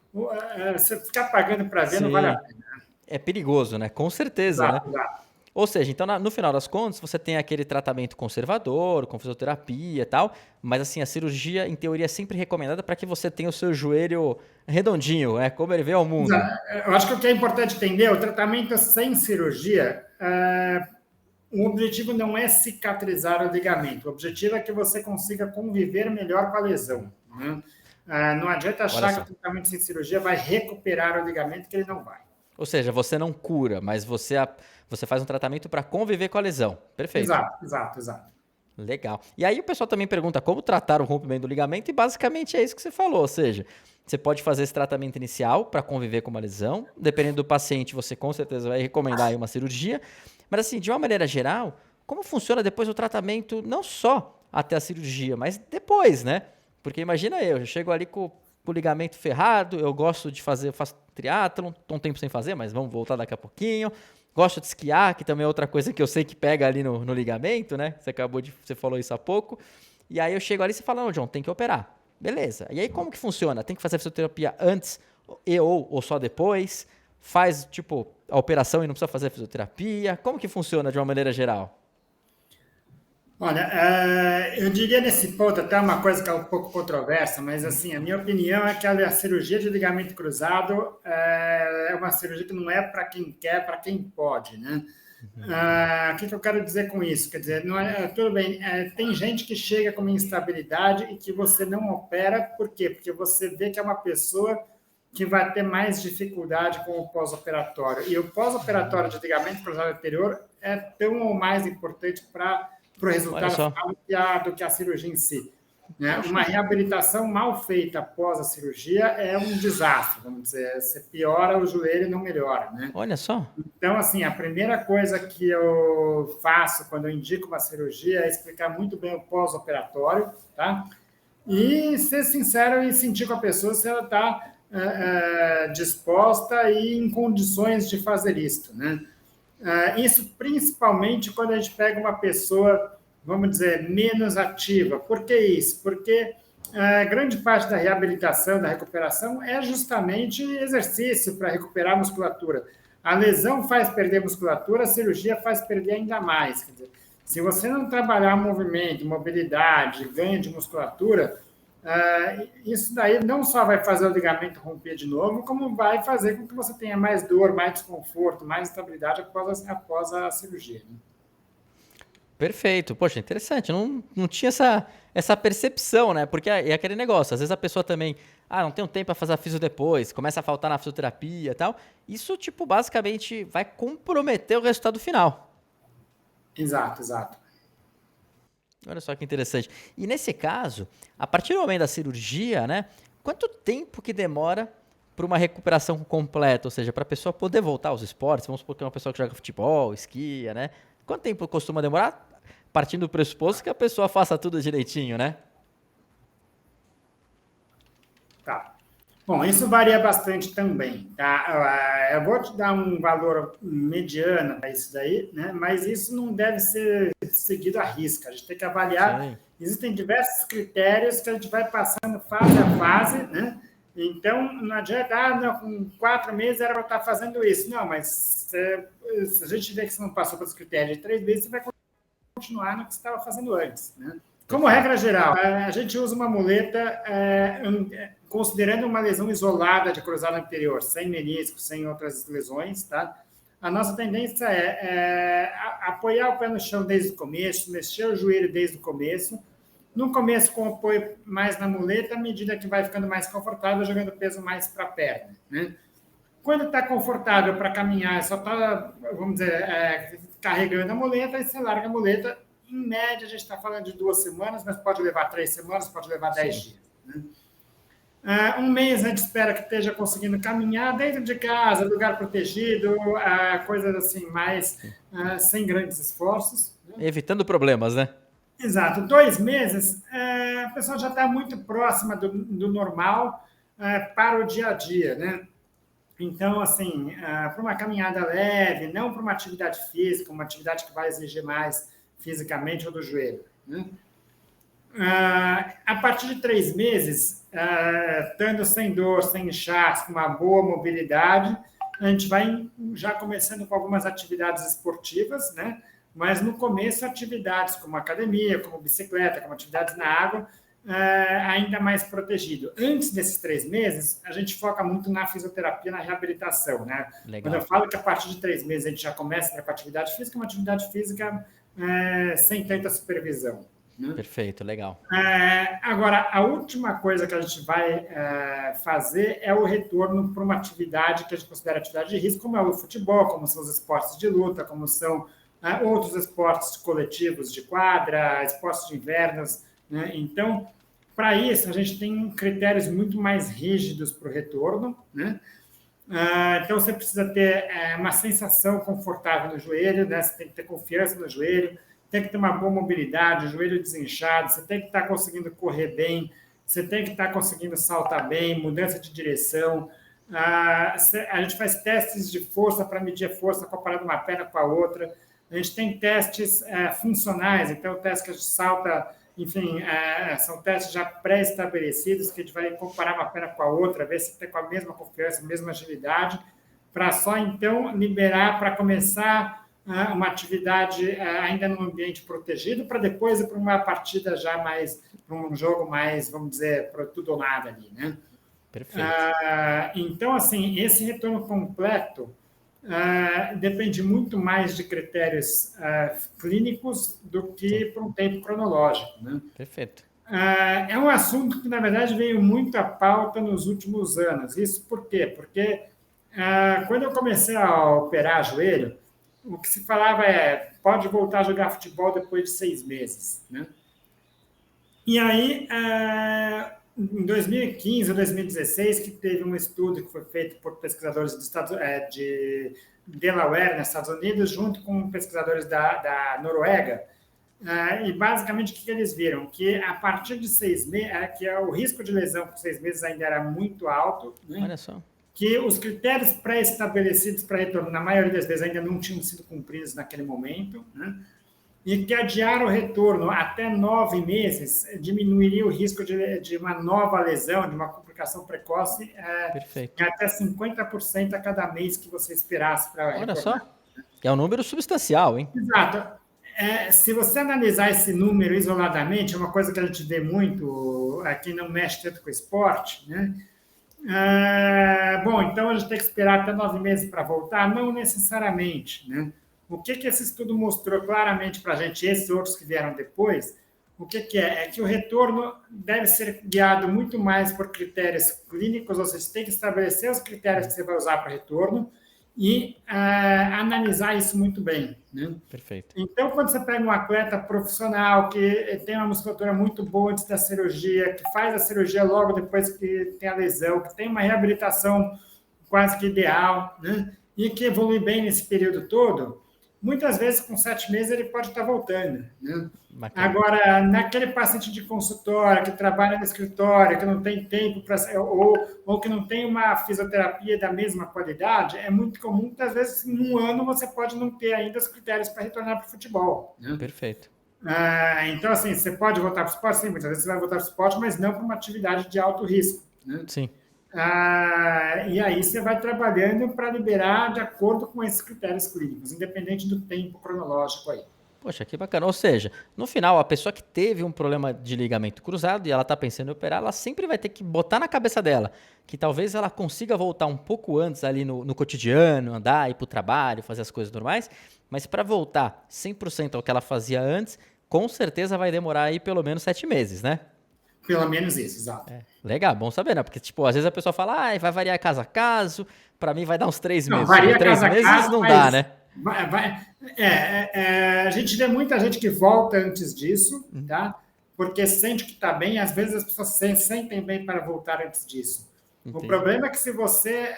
Speaker 2: Você ficar pagando para ver não vale a
Speaker 1: Sim,
Speaker 2: pena.
Speaker 1: é perigoso, né? Com certeza, né?
Speaker 2: Exato, exato.
Speaker 1: Ou seja, então no final das contas, você tem aquele tratamento conservador, com fisioterapia e tal, mas assim, a cirurgia, em teoria, é sempre recomendada para que você tenha o seu joelho redondinho, né? Como ele veio ao mundo.
Speaker 2: Eu acho que o que é importante entender, o tratamento sem cirurgia, o objetivo não é cicatrizar o ligamento, o objetivo é que você consiga conviver melhor com a lesão. Né? Não adianta
Speaker 1: Olha
Speaker 2: achar que
Speaker 1: só.
Speaker 2: o tratamento sem cirurgia vai recuperar o ligamento, que ele não vai.
Speaker 1: Ou seja, você não cura, mas você faz um tratamento para conviver com a lesão. Perfeito.
Speaker 2: Exato, exato, exato.
Speaker 1: Legal. E aí o pessoal também pergunta como tratar o rompimento do ligamento, e basicamente é isso que você falou, ou seja, você pode fazer esse tratamento inicial para conviver com uma lesão, dependendo do paciente, você com certeza vai recomendar aí uma cirurgia, mas assim, de uma maneira geral, como funciona depois o tratamento, não só até a cirurgia, mas depois, né? Porque imagina eu chego ali com o ligamento ferrado, eu gosto de fazer, eu faço triatlon, tô um tempo sem fazer, mas vamos voltar daqui a pouquinho. Gosto de esquiar, que também é outra coisa que eu sei que pega ali no ligamento, né? Você falou isso há pouco. E aí eu chego ali e você fala, não, John, tem que operar. Beleza. E aí como que funciona? Tem que fazer a fisioterapia antes ou só depois? Faz, tipo, a operação e não precisa fazer a fisioterapia? Como que funciona de uma maneira geral?
Speaker 2: Olha, eu diria nesse ponto até uma coisa que é um pouco controversa, mas assim, a minha opinião é que a cirurgia de ligamento cruzado é uma cirurgia que não é para quem quer, para quem pode, né? O que eu quero dizer com isso? Quer dizer, não é, tudo bem, tem gente que chega com uma instabilidade e que você não opera, por quê? Porque você vê que é uma pessoa que vai ter mais dificuldade com o pós-operatório. E o pós-operatório de ligamento cruzado anterior é tão ou mais importante para o
Speaker 1: Olha
Speaker 2: resultado
Speaker 1: só.
Speaker 2: final do que a cirurgia em si. Né?
Speaker 1: Poxa.
Speaker 2: Uma reabilitação mal feita após a cirurgia é um desastre, vamos dizer. Você piora o joelho e não melhora. Né?
Speaker 1: Olha só.
Speaker 2: Então, assim, a primeira coisa que eu faço quando eu indico uma cirurgia é explicar muito bem o pós-operatório, tá? E ser sincero e sentir com a pessoa se ela está disposta e em condições de fazer isso, né? Isso principalmente quando a gente pega uma pessoa, vamos dizer, menos ativa. Por que isso? Porque grande parte da reabilitação, da recuperação, é justamente exercício para recuperar a musculatura. A lesão faz perder musculatura, a cirurgia faz perder ainda mais. Quer dizer, se você não trabalhar movimento, mobilidade, ganho de musculatura, isso daí não só vai fazer o ligamento romper de novo, como vai fazer com que você tenha mais dor, mais desconforto, mais instabilidade após a cirurgia. Né?
Speaker 1: Perfeito. Poxa, interessante. Não tinha essa percepção, né? Porque é aquele negócio. Às vezes a pessoa também, não tenho tempo para fazer a fisio depois, começa a faltar na fisioterapia e tal. Isso, tipo, basicamente vai comprometer o resultado final.
Speaker 2: Exato, exato.
Speaker 1: Olha só que interessante. E nesse caso, a partir do momento da cirurgia, né? Quanto tempo que demora para uma recuperação completa? Ou seja, para a pessoa poder voltar aos esportes? Vamos supor que é uma pessoa que joga futebol, esquia, né? Quanto tempo costuma demorar? Partindo do pressuposto que a pessoa faça tudo direitinho, né?
Speaker 2: Tá. Bom, isso varia bastante também, tá? Eu vou te dar um valor mediano para isso daí, né? Mas isso não deve ser seguido à risca. A gente tem que avaliar.
Speaker 1: Sim.
Speaker 2: Existem diversos critérios que a gente vai passando fase a fase, né? Então, não adianta, não, com 4 meses era para estar fazendo isso. Não, mas se a gente vê que você não passou pelos critérios de 3 meses, você vai continuar no que você estava fazendo antes, né? Como regra geral, a gente usa uma muleta considerando uma lesão isolada de cruzado anterior, sem menisco, sem outras lesões, tá? A nossa tendência é apoiar o pé no chão desde o começo, mexer o joelho desde o começo. No começo, com apoio mais na muleta, à medida que vai ficando mais confortável, jogando peso mais para a perna, né? Quando está confortável para caminhar, só está, vamos dizer, carregando a muleta, aí você larga a muleta. Em média, a gente está falando de 2 semanas, mas pode levar 3 semanas, pode levar 10 dias. Né? Um mês a gente espera que esteja conseguindo caminhar dentro de casa, lugar protegido, coisas assim, mais sem grandes esforços. Né?
Speaker 1: Evitando problemas, né?
Speaker 2: Exato. 2 meses, a pessoa já está muito próxima do normal para o dia a dia, né? Então, assim, para uma caminhada leve, não para uma atividade física, uma atividade que vai exigir mais fisicamente ou do joelho. Né? A partir de 3 meses, estando sem dor, sem inchaço, com uma boa mobilidade, a gente vai já começando com algumas atividades esportivas, né? Mas no começo, atividades como academia, como bicicleta, como atividades na água, ainda mais protegido. Antes desses 3 meses, a gente foca muito na fisioterapia, na reabilitação. Né? Quando eu falo que a partir de 3 meses a gente já começa com a atividade física, uma atividade física sem tanta supervisão. Né?
Speaker 1: Perfeito, legal.
Speaker 2: Agora, a última coisa que a gente vai fazer é o retorno para uma atividade que a gente considera atividade de risco, como é o futebol, como são os esportes de luta, como são outros esportes coletivos de quadra, esportes de invernos, né? Então, para isso, a gente tem critérios muito mais rígidos para o retorno, né? Então, você precisa ter uma sensação confortável no joelho, né? Você tem que ter confiança no joelho, tem que ter uma boa mobilidade, o joelho desinchado, você tem que estar conseguindo correr bem, você tem que estar conseguindo saltar bem, mudança de direção. A gente faz testes de força para medir a força comparando uma perna com a outra. A gente tem testes funcionais, então o teste que a gente salta, enfim, são testes já pré-estabelecidos que a gente vai comparar uma perna com a outra, ver se está com a mesma confiança, a mesma agilidade, para só então liberar para começar uma atividade ainda num ambiente protegido, para depois ir para uma partida já mais, para um jogo mais, vamos dizer, para tudo ou nada ali, né?
Speaker 1: Perfeito.
Speaker 2: Então, assim, esse retorno completo depende muito mais de critérios clínicos do que por um tempo cronológico, né?
Speaker 1: Perfeito.
Speaker 2: É um assunto que, na verdade, veio muito à pauta nos últimos anos. Isso por quê? Porque quando eu comecei a operar joelho, o que se falava pode voltar a jogar futebol depois de 6 meses, né? E aí, em 2015 ou 2016, que teve um estudo que foi feito por pesquisadores de Delaware, nos Estados Unidos, junto com pesquisadores da Noruega. E, basicamente, o que eles viram? Que a partir de 6 meses, que o risco de lesão por 6 meses ainda era muito alto, né?
Speaker 1: Olha só.
Speaker 2: Que os critérios pré-estabelecidos para retorno, na maioria das vezes, ainda não tinham sido cumpridos naquele momento, né? E que adiar o retorno até 9 meses diminuiria o risco de uma nova lesão, de uma complicação precoce, em até 50% a cada mês que você esperasse para retornar.
Speaker 1: Olha só, é um número substancial, hein?
Speaker 2: Exato. Se você analisar esse número isoladamente, é uma coisa que a gente vê muito, quem não mexe tanto com o esporte, né? Bom, então a gente tem que esperar até 9 meses para voltar? Não necessariamente, né? O que esse estudo mostrou claramente para a gente, esses outros que vieram depois, o que é? É que o retorno deve ser guiado muito mais por critérios clínicos, ou seja, você tem que estabelecer os critérios que você vai usar para retorno e analisar isso muito bem, né?
Speaker 1: Perfeito.
Speaker 2: Então, quando você pega um atleta profissional que tem uma musculatura muito boa antes da cirurgia, que faz a cirurgia logo depois que tem a lesão, que tem uma reabilitação quase que ideal, né? E que evolui bem nesse período todo, muitas vezes, com 7 meses, ele pode estar voltando, né? Agora, naquele paciente de consultório, que trabalha no escritório, que não tem tempo para... Ou que não tem uma fisioterapia da mesma qualidade, é muito comum, muitas vezes, em um ano, você pode não ter ainda os critérios para retornar para o futebol, né?
Speaker 1: Perfeito.
Speaker 2: Então, assim, você pode voltar para o esporte? Sim, muitas vezes você vai voltar para o esporte, mas não para uma atividade de alto risco, né?
Speaker 1: Sim.
Speaker 2: E aí você vai trabalhando para liberar de acordo com esses critérios clínicos, independente do tempo cronológico aí.
Speaker 1: Poxa, que bacana. Ou seja, no final, a pessoa que teve um problema de ligamento cruzado e ela está pensando em operar, ela sempre vai ter que botar na cabeça dela que talvez ela consiga voltar um pouco antes ali no cotidiano, andar, ir para o trabalho, fazer as coisas normais, mas para voltar 100% ao que ela fazia antes, com certeza vai demorar aí pelo menos 7 meses, né?
Speaker 2: Pelo menos isso, exato.
Speaker 1: Legal, bom saber, né? Porque, tipo, às vezes a pessoa fala, vai variar caso a caso, para mim vai dar uns 3 meses.
Speaker 2: Varia
Speaker 1: 3
Speaker 2: caso a
Speaker 1: meses
Speaker 2: caso,
Speaker 1: não dá, né?
Speaker 2: A gente vê muita gente que volta antes disso, tá? Porque sente que está bem, às vezes as pessoas se sentem bem para voltar antes disso. Entendi. O problema é que se você,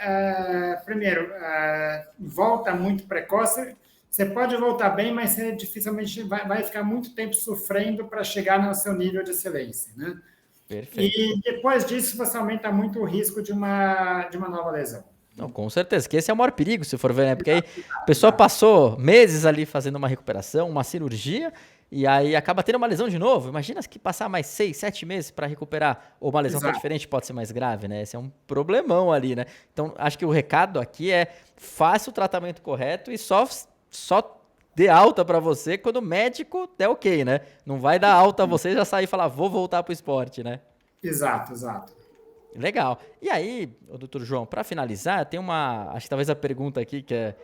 Speaker 2: primeiro, volta muito precoce, você pode voltar bem, mas você dificilmente vai ficar muito tempo sofrendo para chegar no seu nível de excelência, né?
Speaker 1: Perfeito.
Speaker 2: E depois disso, você aumenta muito o risco de uma nova lesão.
Speaker 1: Não, com certeza, que esse é o maior perigo, se for ver, né? Porque aí a pessoa passou meses ali fazendo uma recuperação, uma cirurgia, e aí acaba tendo uma lesão de novo. Imagina que passar mais 6, 7 meses para recuperar, ou uma lesão tão diferente pode ser mais grave, né? Esse é um problemão ali, né? Então, acho que o recado aqui é faça o tratamento correto e só dê alta para você quando o médico der ok, né? Não vai dar alta a você e já sair e falar, vou voltar pro esporte, né?
Speaker 2: Exato.
Speaker 1: Legal. E aí, doutor João, para finalizar, tem acho que talvez a pergunta aqui que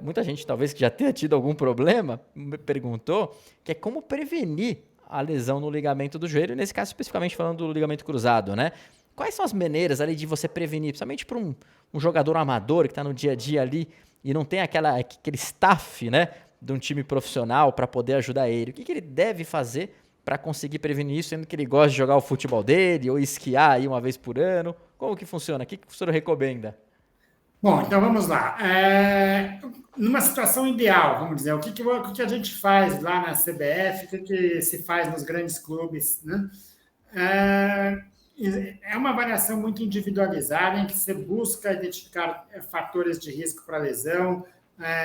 Speaker 1: muita gente talvez que já tenha tido algum problema me perguntou, que é como prevenir a lesão no ligamento do joelho, nesse caso especificamente falando do ligamento cruzado, né? Quais são as maneiras ali de você prevenir, principalmente para um jogador amador que está no dia a dia ali e não tem aquele staff, né, de um time profissional para poder ajudar ele? O que ele deve fazer para conseguir prevenir isso, sendo que ele gosta de jogar o futebol dele ou esquiar aí uma vez por ano? Como que funciona? O que o senhor recomenda?
Speaker 2: Bom, então vamos lá. Numa situação ideal, vamos dizer, o que a gente faz lá na CBF, o que se faz nos grandes clubes, né? É uma avaliação muito individualizada em que você busca identificar fatores de risco para lesão,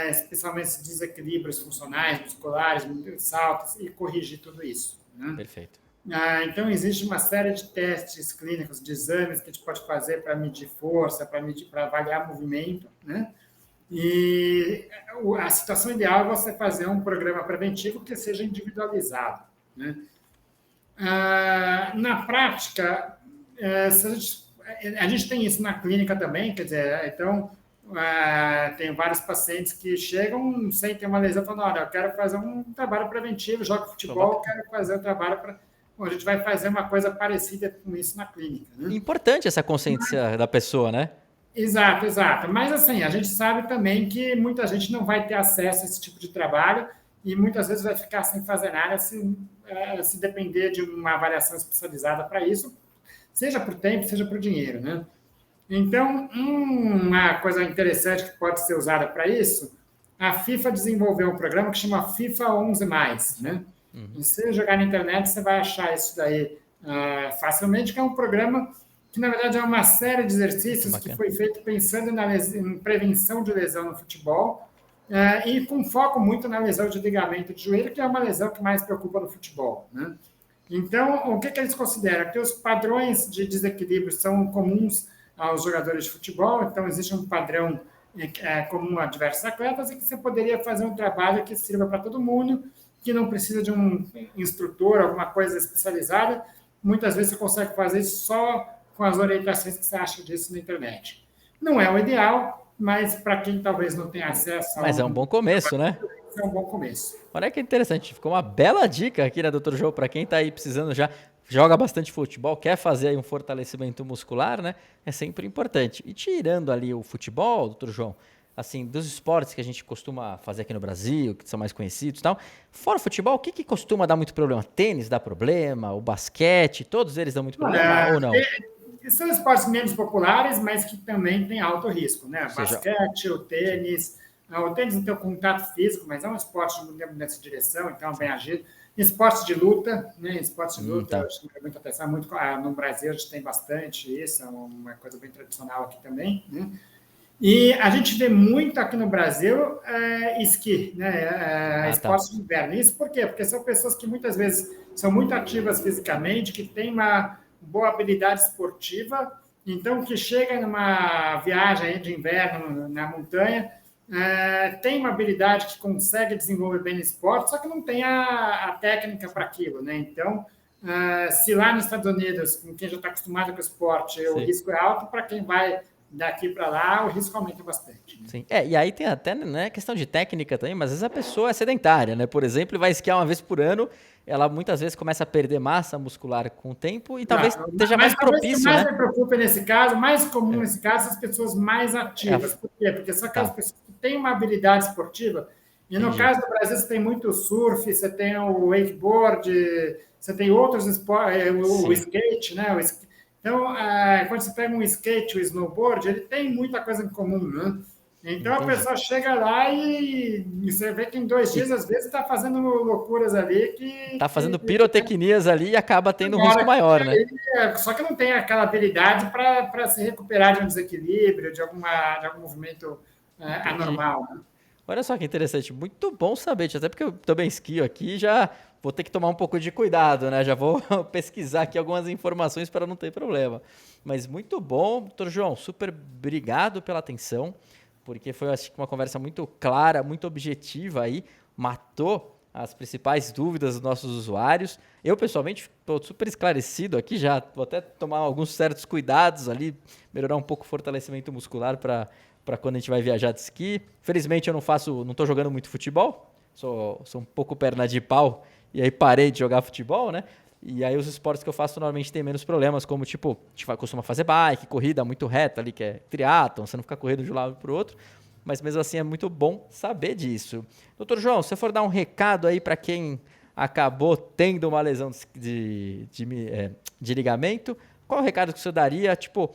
Speaker 2: especialmente desequilíbrios funcionais, musculares, saltos, e corrigir tudo isso, né?
Speaker 1: Perfeito.
Speaker 2: Então, existe uma série de testes clínicos, de exames que a gente pode fazer para medir força, para avaliar movimento, né? E a situação ideal é você fazer um programa preventivo que seja individualizado, né? Na prática, a gente tem isso na clínica também, quer dizer, então, tem vários pacientes que chegam sem ter uma lesão, falando, olha, eu quero fazer um trabalho preventivo, jogo futebol, quero fazer um trabalho para... Bom, a gente vai fazer uma coisa parecida com isso na clínica, né?
Speaker 1: Importante essa consciência da pessoa, né?
Speaker 2: Exato, exato. Mas, assim, a gente sabe também que muita gente não vai ter acesso a esse tipo de trabalho e muitas vezes vai ficar sem fazer nada se depender de uma avaliação especializada para isso, seja por tempo, seja por dinheiro, né? Então, uma coisa interessante que pode ser usada para isso, a FIFA desenvolveu um programa que chama FIFA 11+, né? E se você jogar na internet, você vai achar isso daí facilmente, que é um programa que, na verdade, é uma série de exercícios que foi feito pensando em prevenção de lesão no futebol e com foco muito na lesão de ligamento de joelho, que é uma lesão que mais preocupa no futebol, né? Então, o que eles consideram? Que os padrões de desequilíbrio são comuns aos jogadores de futebol, então existe um padrão comum a diversos atletas e que você poderia fazer um trabalho que sirva para todo mundo, que não precisa de um instrutor, alguma coisa especializada. Muitas vezes você consegue fazer isso só com as orientações que você acha disso na internet. Não é o ideal, mas para quem talvez não tenha acesso a
Speaker 1: Mas é um bom começo, né?
Speaker 2: É um bom começo.
Speaker 1: Olha que interessante, ficou uma bela dica aqui, né, doutor João, para quem está aí precisando já, joga bastante futebol, quer fazer aí um fortalecimento muscular, né? É sempre importante. E tirando ali o futebol, doutor João, assim, dos esportes que a gente costuma fazer aqui no Brasil, que são mais conhecidos e tal, fora o futebol, o que costuma dar muito problema? Tênis dá problema, o basquete, todos eles dão muito problema ou não?
Speaker 2: São esportes menos populares, mas que também têm alto risco, né? Basquete, o tênis não tem o contato físico, mas é um esporte nessa direção, então é bem agido. Esportes de luta, né? Esportes de luta, eu chamo muita atenção, no Brasil a gente tem bastante isso, é uma coisa bem tradicional aqui também, né? E a gente vê muito aqui no Brasil esqui, né? Esportes de inverno. Isso por quê? Porque são pessoas que muitas vezes são muito ativas fisicamente, que têm uma boa habilidade esportiva, então que chega numa viagem de inverno na montanha, tem uma habilidade que consegue desenvolver bem no esporte, só que não tem a técnica para aquilo, né? Então, se lá nos Estados Unidos, com quem já está acostumado com o esporte, o risco é alto, para quem vai daqui para lá, o risco aumenta bastante. Né?
Speaker 1: Sim. E aí tem até, né, questão de técnica também, mas às vezes a pessoa é sedentária, né? Por exemplo, vai esquiar uma vez por ano, ela muitas vezes começa a perder massa muscular com o tempo e talvez esteja mais propício, né?
Speaker 2: O que mais me preocupa nesse caso, mais comum nesse caso, são as pessoas mais ativas. Por quê? Porque são aquelas pessoas que têm uma habilidade esportiva. E no caso do Brasil, você tem muito surf, você tem o wakeboard, você tem outros esportes, o skate, né? Então, quando você pega um skate, o snowboard, ele tem muita coisa em comum, né? Então, a pessoa chega lá e você vê que em 2 dias, às vezes, está fazendo loucuras ali que...
Speaker 1: Está fazendo pirotecnias ali e acaba tendo um risco maior, né?
Speaker 2: Só que não tem aquela habilidade para se recuperar de um desequilíbrio, de algum movimento anormal, né?
Speaker 1: Olha só que interessante, muito bom saber, até porque eu também esquio aqui, já vou ter que tomar um pouco de cuidado, né? Já vou pesquisar aqui algumas informações para não ter problema. Mas muito bom, doutor João, super obrigado pela atenção, porque foi, acho que, uma conversa muito clara, muito objetiva aí, matou as principais dúvidas dos nossos usuários. Eu, pessoalmente, estou super esclarecido aqui, já vou até tomar alguns certos cuidados ali, melhorar um pouco o fortalecimento muscular para quando a gente vai viajar de esqui. Felizmente eu não estou jogando muito futebol, sou um pouco perna de pau, e aí parei de jogar futebol, né? E aí os esportes que eu faço normalmente tem menos problemas, como tipo, a gente costuma fazer bike, corrida muito reta ali, que é triatlon, você não fica correndo de um lado para o outro. mas mesmo assim é muito bom saber disso. Doutor João, se você for dar um recado aí para quem acabou tendo uma lesão de ligamento, qual o recado que você daria? Tipo,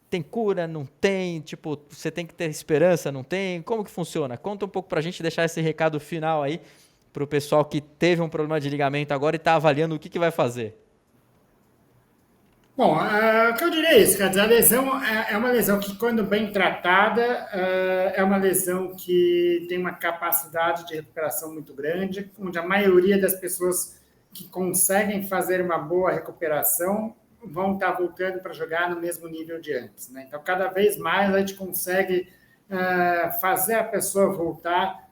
Speaker 1: tem cura, não tem? Tipo, você tem que ter esperança, não tem? Como que funciona? Conta um pouco pra gente, deixar esse recado final aí pro pessoal que teve um problema de ligamento agora e tá avaliando o que vai fazer.
Speaker 2: Bom, o que eu diria é isso, quer dizer, a lesão é uma lesão que, quando bem tratada, é uma lesão que tem uma capacidade de recuperação muito grande, onde a maioria das pessoas que conseguem fazer uma boa recuperação vão estar voltando para jogar no mesmo nível de antes, né? Então, cada vez mais a gente consegue fazer a pessoa voltar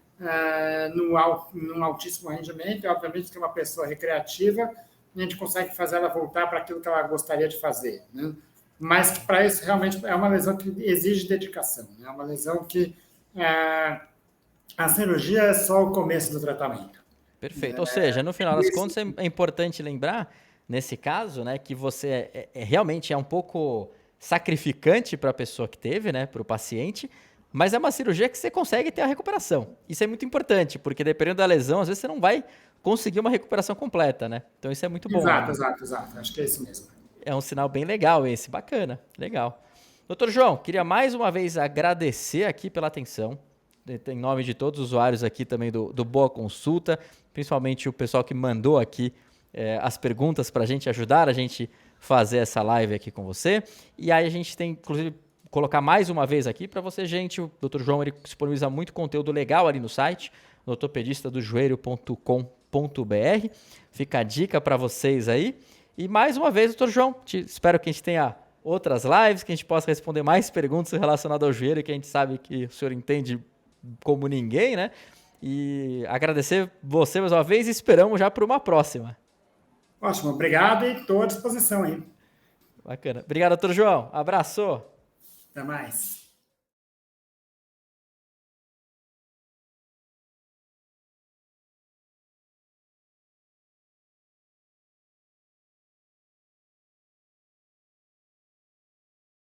Speaker 2: num altíssimo rendimento, e obviamente que é uma pessoa recreativa, a gente consegue fazer ela voltar para aquilo que ela gostaria de fazer, né? Mas que para isso realmente é uma lesão que exige dedicação, né? É uma lesão que a cirurgia é só o começo do tratamento.
Speaker 1: Perfeito. Ou seja, no final das contas, é importante lembrar, nesse caso, né, que você realmente é um pouco sacrificante para a pessoa que teve, né, para o paciente, mas é uma cirurgia que você consegue ter a recuperação. Isso é muito importante, porque dependendo da lesão, às vezes você não vai conseguir uma recuperação completa, né? Então isso é muito bom.
Speaker 2: Exato, exato, exato. Acho que é isso mesmo.
Speaker 1: É um sinal bem legal esse, bacana, legal. Doutor João, queria mais uma vez agradecer aqui pela atenção, em nome de todos os usuários aqui também do Boa Consulta, principalmente o pessoal que mandou aqui as perguntas para a gente ajudar a gente fazer essa live aqui com você. E aí a gente tem, inclusive, colocar mais uma vez aqui para você, gente. O Dr. João ele disponibiliza muito conteúdo legal ali no site, ortopedistadojoelho.com.br. Fica a dica para vocês aí. E mais uma vez, Dr. João, espero que a gente tenha outras lives, que a gente possa responder mais perguntas relacionadas ao joelho, que a gente sabe que o senhor entende como ninguém, né? E agradecer você mais uma vez e esperamos já por uma próxima.
Speaker 2: Ótimo, obrigado e estou à disposição aí.
Speaker 1: Bacana. Obrigado, doutor João. Abraço.
Speaker 2: Até mais.